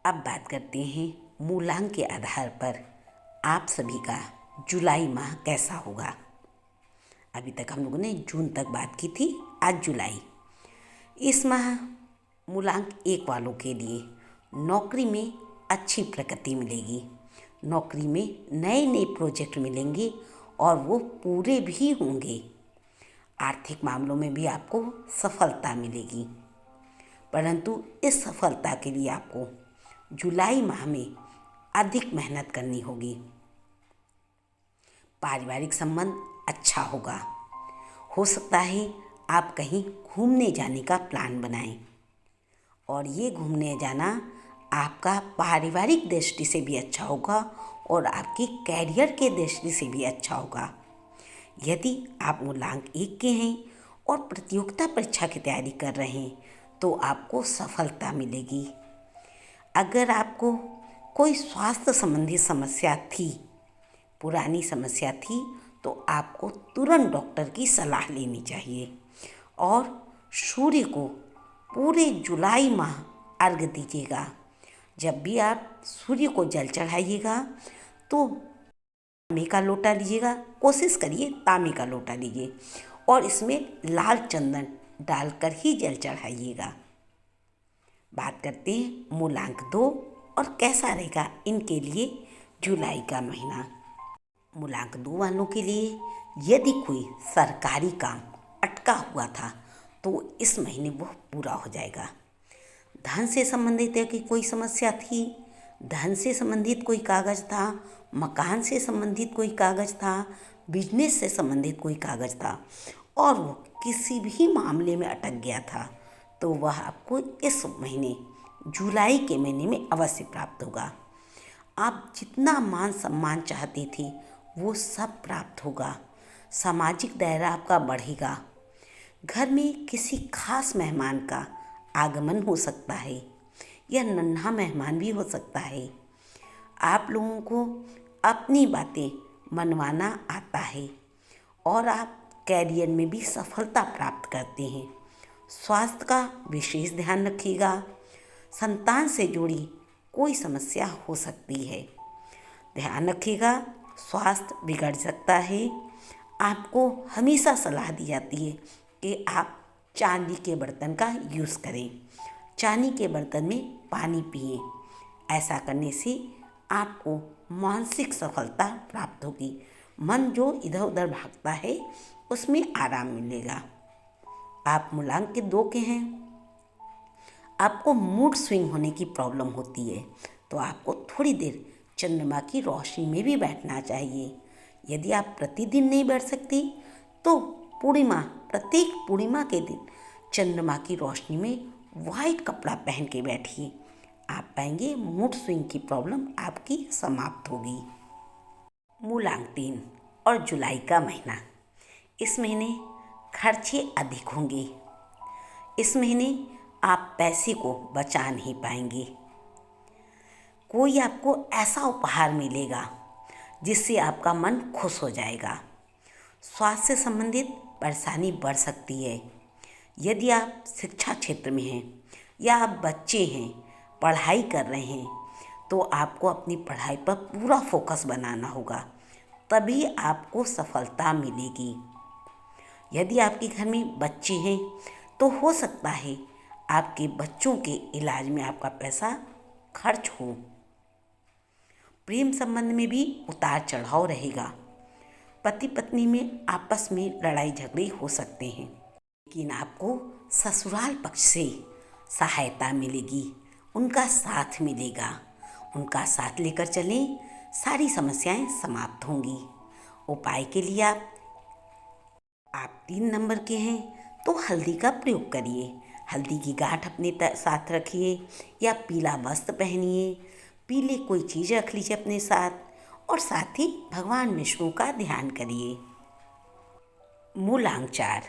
अब बात करते हैं मूलांक के आधार पर आप सभी का जुलाई माह कैसा होगा। अभी तक हम लोगों ने जून तक बात की थी, आज जुलाई। इस माह मूलांक 1 वालों के लिए नौकरी में अच्छी प्रगति मिलेगी। नौकरी में नए नए प्रोजेक्ट मिलेंगे और वो पूरे भी होंगे। आर्थिक मामलों में भी आपको सफलता मिलेगी, परंतु इस सफलता के लिए आपको जुलाई माह में अधिक मेहनत करनी होगी। पारिवारिक संबंध अच्छा होगा। हो सकता है आप कहीं घूमने जाने का प्लान बनाएं और ये घूमने जाना आपका पारिवारिक दृष्टि से भी अच्छा होगा और आपके कैरियर के दृष्टि से भी अच्छा होगा। यदि आप मूलांक 1 के हैं और प्रतियोगिता परीक्षा की तैयारी कर रहे हैं तो आपको सफलता मिलेगी। अगर आपको कोई स्वास्थ्य संबंधी समस्या थी, पुरानी समस्या थी, तो आपको तुरंत डॉक्टर की सलाह लेनी चाहिए और सूर्य को पूरे जुलाई माह अर्घ्य दीजिएगा। जब भी आप सूर्य को जल चढ़ाइएगा तो तांबे का लोटा लीजिएगा, कोशिश करिए तांबे का लोटा लीजिए और इसमें लाल चंदन डालकर ही जल चढ़ाइएगा। बात करते हैं मूलांक 2 और कैसा रहेगा इनके लिए जुलाई का महीना। मूलांक 2 वालों के लिए यदि कोई सरकारी काम अटका हुआ था तो इस महीने वह पूरा हो जाएगा। धन से संबंधित है कि कोई समस्या थी, धन से संबंधित कोई कागज़ था, मकान से संबंधित कोई कागज़ था, बिजनेस से संबंधित कोई कागज़ था और वो किसी भी मामले में अटक गया था तो वह आपको इस महीने जुलाई के महीने में अवश्य प्राप्त होगा। आप जितना मान सम्मान चाहते थे वो सब प्राप्त होगा। सामाजिक दायरा आपका बढ़ेगा। घर में किसी खास मेहमान का आगमन हो सकता है या नन्हा मेहमान भी हो सकता है। आप लोगों को अपनी बातें मनवाना आता है और आप कैरियर में भी सफलता प्राप्त करते हैं। स्वास्थ्य का विशेष ध्यान रखिएगा। संतान से जुड़ी कोई समस्या हो सकती है, ध्यान रखिएगा, स्वास्थ्य बिगड़ सकता है। आपको हमेशा सलाह दी जाती है कि आप चांदी के बर्तन का यूज़ करें, चांदी के बर्तन में पानी पिएं। ऐसा करने से आपको मानसिक सफलता प्राप्त होगी। मन जो इधर उधर भागता है उसमें आराम मिलेगा। आप मूलांक के 2 के हैं, आपको मूड स्विंग होने की प्रॉब्लम होती है तो आपको थोड़ी देर चंद्रमा की रोशनी में भी बैठना चाहिए। यदि आप प्रतिदिन नहीं बैठ सकती तो प्रत्येक पूर्णिमा के दिन चंद्रमा की रोशनी में वाइट कपड़ा पहन के बैठिए। आप पाएंगे मूड स्विंग की प्रॉब्लम आपकी समाप्त होगी। मूलांक 3 और जुलाई का महीना, इस महीने खर्चे अधिक होंगे। इस महीने आप पैसे को बचा नहीं पाएंगे। कोई आपको ऐसा उपहार मिलेगा जिससे आपका मन खुश हो जाएगा। स्वास्थ्य से संबंधित परेशानी बढ़ सकती है। यदि आप शिक्षा क्षेत्र में हैं या आप बच्चे हैं, पढ़ाई कर रहे हैं तो आपको अपनी पढ़ाई पर पूरा फोकस बनाना होगा, तभी आपको सफलता मिलेगी। यदि आपके घर में बच्चे हैं तो हो सकता है आपके बच्चों के इलाज में आपका पैसा खर्च हो। प्रेम संबंध में भी उतार चढ़ाव रहेगा। पति पत्नी में आपस में लड़ाई झगड़े हो सकते हैं, लेकिन आपको ससुराल पक्ष से सहायता मिलेगी, उनका साथ मिलेगा। उनका साथ लेकर चलें, सारी समस्याएं समाप्त होंगी। उपाय के लिए आप 3 नंबर के हैं तो हल्दी का प्रयोग करिए। हल्दी की गांठ अपने साथ रखिए या पीला वस्त्र पहनिए, पीले कोई चीज़ रख लीजिए अपने साथ और साथ ही भगवान विष्णु का ध्यान करिए। मूलांक 4,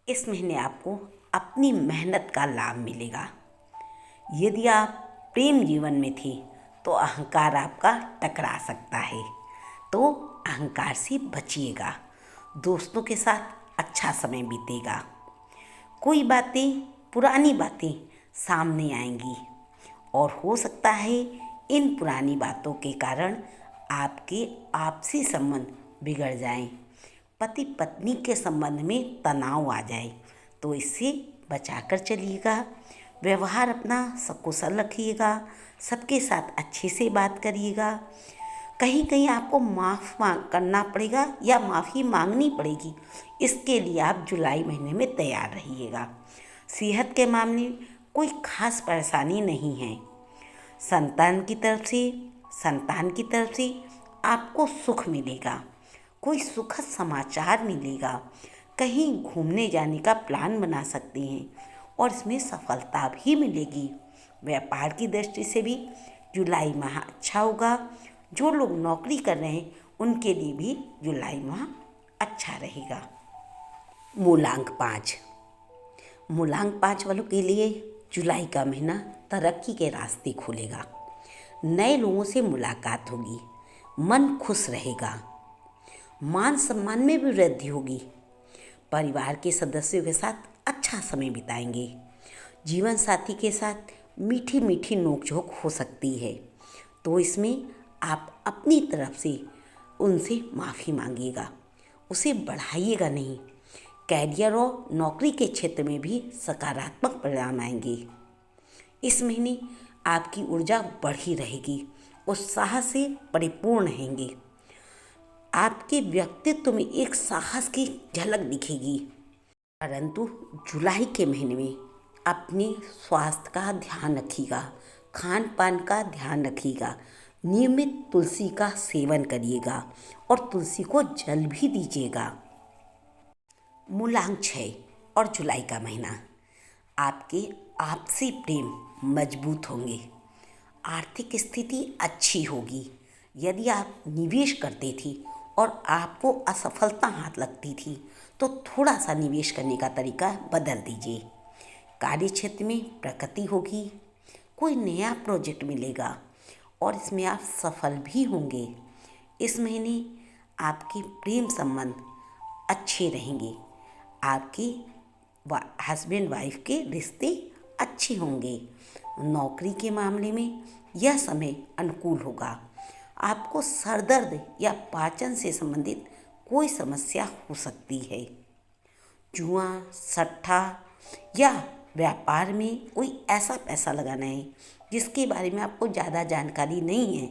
इस महीने आपको अपनी मेहनत का लाभ मिलेगा। यदि आप प्रेम जीवन में थे तो अहंकार आपका टकरा सकता है, तो अहंकार से बचिएगा। दोस्तों के साथ अच्छा समय बीतेगा। कोई बातें, पुरानी बातें सामने आएंगी और हो सकता है इन पुरानी बातों के कारण आपके आपसी संबंध बिगड़ जाएं, पति पत्नी के संबंध में तनाव आ जाए, तो इससे बचाकर चलिएगा। व्यवहार अपना सकुशल रखिएगा, सबके साथ अच्छे से बात करिएगा। कहीं कहीं आपको करना पड़ेगा या माफ़ी मांगनी पड़ेगी, इसके लिए आप जुलाई महीने में तैयार रहिएगा। सेहत के मामले में कोई खास परेशानी नहीं है। संतान की तरफ से आपको सुख मिलेगा, कोई सुखद समाचार मिलेगा। कहीं घूमने जाने का प्लान बना सकते हैं और इसमें सफलता भी मिलेगी। व्यापार की दृष्टि से भी जुलाई माह अच्छा होगा। जो लोग नौकरी कर रहे हैं उनके लिए भी जुलाई माह अच्छा रहेगा। मूलांक 5 वालों के लिए जुलाई का महीना तरक्की के रास्ते खोलेगा। नए लोगों से मुलाकात होगी, मन खुश रहेगा, मान सम्मान में भी वृद्धि होगी। परिवार के सदस्यों के साथ अच्छा समय बिताएंगे। जीवन साथी के साथ मीठी मीठी नोकझोंक हो सकती है, तो इसमें आप अपनी तरफ से उनसे माफ़ी मांगिएगा, उसे बढ़ाइएगा नहीं। कैरियर और नौकरी के क्षेत्र में भी सकारात्मक परिणाम आएंगे। इस महीने आपकी ऊर्जा बढ़ी रहेगी, उत्साह से परिपूर्ण रहेंगे। आपके व्यक्तित्व में एक साहस की झलक दिखेगी। परंतु जुलाई के महीने में अपने स्वास्थ्य का ध्यान रखिएगा, खान पान का ध्यान रखिएगा, नियमित तुलसी का सेवन करिएगा और तुलसी को जल भी दीजिएगा। मूलांक 6 और जुलाई का महीना आपके आपसी प्रेम मजबूत होंगे, आर्थिक स्थिति अच्छी होगी। यदि आप निवेश करते थे और आपको असफलता हाथ लगती थी, तो थोड़ा सा निवेश करने का तरीका बदल दीजिए। कार्य क्षेत्र में प्रगति होगी, कोई नया प्रोजेक्ट मिलेगा और इसमें आप सफल भी होंगे। इस महीने आपके प्रेम संबंध अच्छे रहेंगे, आपके हस्बैंड वाइफ के रिश्ते अच्छे होंगे। नौकरी के मामले में यह समय अनुकूल होगा। आपको सरदर्द या पाचन से संबंधित कोई समस्या हो सकती है। जुआ, सट्टा या व्यापार में कोई ऐसा पैसा लगाना है जिसके बारे में आपको ज़्यादा जानकारी नहीं है,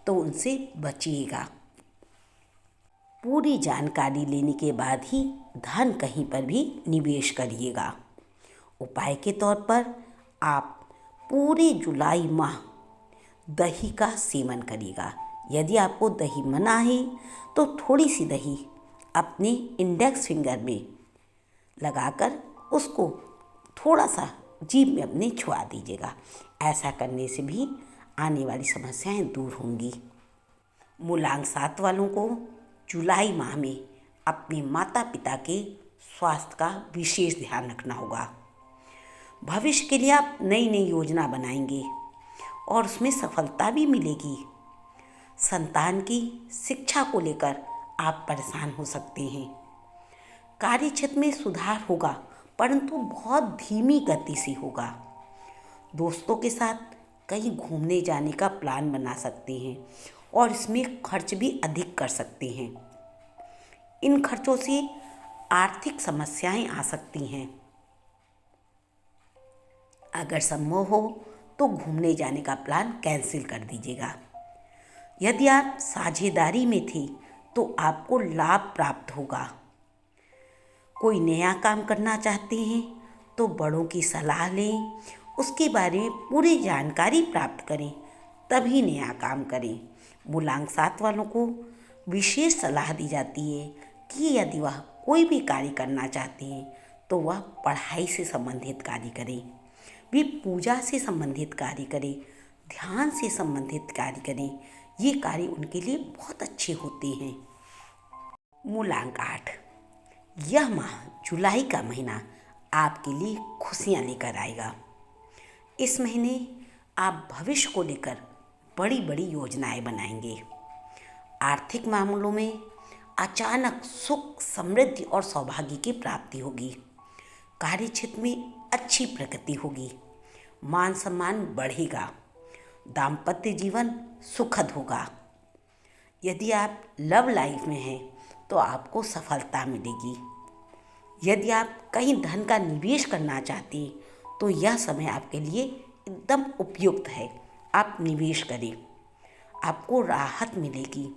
तो उनसे बचिएगा। पूरी जानकारी लेने के बाद ही धन कहीं पर भी निवेश करिएगा। उपाय के तौर पर आप पूरे जुलाई माह दही का सेवन करिएगा। यदि आपको दही मना है तो थोड़ी सी दही अपने इंडेक्स फिंगर में लगाकर उसको थोड़ा सा जीभ में अपने छुआ दीजिएगा। ऐसा करने से भी आने वाली समस्याएं दूर होंगी। मूलांक 7 वालों को जुलाई माह में अपने माता पिता के स्वास्थ्य का विशेष ध्यान रखना होगा। भविष्य के लिए आप नई नई योजना बनाएंगे और उसमें सफलता भी मिलेगी। संतान की शिक्षा को लेकर आप परेशान हो सकते हैं। कार्य क्षेत्र में सुधार होगा, परंतु बहुत धीमी गति से होगा। दोस्तों के साथ कहीं घूमने जाने का प्लान बना सकते हैं और इसमें खर्च भी अधिक कर सकते हैं। इन खर्चों से आर्थिक समस्याएं आ सकती हैं। अगर संभव हो तो घूमने जाने का प्लान कैंसिल कर दीजिएगा। यदि आप साझेदारी में थे तो आपको लाभ प्राप्त होगा। कोई नया काम करना चाहते हैं तो बड़ों की सलाह लें, उसके बारे में पूरी जानकारी प्राप्त करें, तभी नया काम करें। मूलांक 7 वालों को विशेष सलाह दी जाती है कि यदि वह कोई भी कार्य करना चाहते हैं तो वह पढ़ाई से संबंधित कार्य करें, वे पूजा से संबंधित कार्य करें, ध्यान से संबंधित कार्य करें। ये कार्य उनके लिए बहुत अच्छे होते हैं। मूलांक 8 यह माह जुलाई का महीना आपके लिए खुशियाँ लेकर आएगा। इस महीने आप भविष्य को लेकर बड़ी बड़ी योजनाएं बनाएंगे। आर्थिक मामलों में अचानक सुख, समृद्धि और सौभाग्य की प्राप्ति होगी। कार्य क्षेत्र में अच्छी प्रगति होगी, मान सम्मान बढ़ेगा। दाम्पत्य जीवन सुखद होगा। यदि आप लव लाइफ में हैं तो आपको सफलता मिलेगी। यदि आप कहीं धन का निवेश करना चाहते हैं तो यह समय आपके लिए एकदम उपयुक्त है। आप निवेश करें, आपको राहत मिलेगी।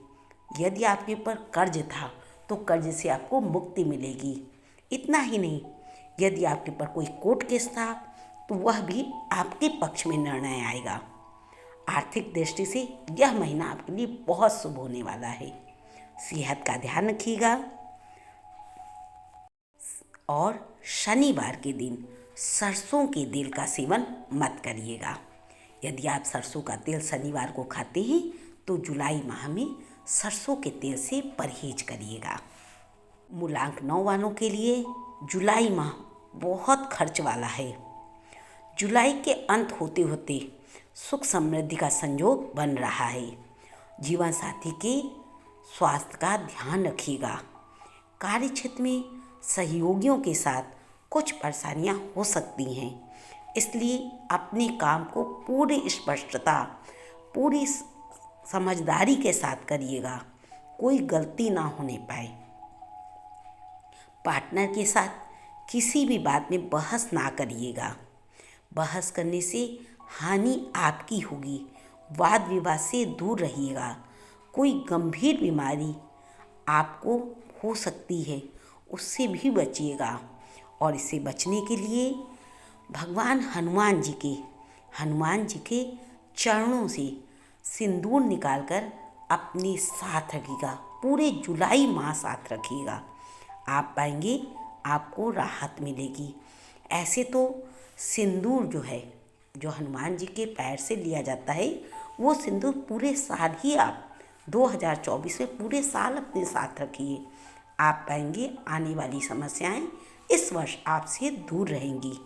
यदि आपके ऊपर कर्ज था तो कर्ज से आपको मुक्ति मिलेगी। इतना ही नहीं, यदि आपके ऊपर कोई कोर्ट केस था तो वह भी आपके पक्ष में निर्णय आएगा। आर्थिक दृष्टि से यह महीना आपके लिए बहुत शुभ होने वाला है। सेहत का ध्यान रखिएगा और शनिवार के दिन सरसों के तेल का सेवन मत करिएगा। यदि आप सरसों का तेल शनिवार को खाते हैं तो जुलाई माह में सरसों के तेल से परहेज करिएगा। मूलांक 9 वालों के लिए जुलाई माह बहुत खर्च वाला है। जुलाई के अंत होते होते सुख समृद्धि का संयोग बन रहा है। जीवन साथी के स्वास्थ्य का ध्यान रखिएगा। कार्य क्षेत्र में सहयोगियों के साथ कुछ परेशानियां हो सकती हैं, इसलिए अपने काम को पूरी स्पष्टता, पूरी समझदारी के साथ करिएगा, कोई गलती ना होने पाए। पार्टनर के साथ किसी भी बात में बहस ना करिएगा। बहस करने से हानि आपकी होगी। वाद विवाद से दूर रहिएगा। कोई गंभीर बीमारी आपको हो सकती है, उससे भी बचिएगा। और इससे बचने के लिए भगवान हनुमान जी के चरणों से सिंदूर निकालकर अपने साथ रखिएगा। पूरे जुलाई माह साथ रखिएगा। आप पाएंगे आपको राहत मिलेगी। ऐसे तो सिंदूर जो है, जो हनुमान जी के पैर से लिया जाता है, वो सिंदूर पूरे साल ही आप 2024 में पूरे साल अपने साथ रखिए। आप पाएंगे आने वाली समस्याएं इस वर्ष आपसे दूर रहेंगी।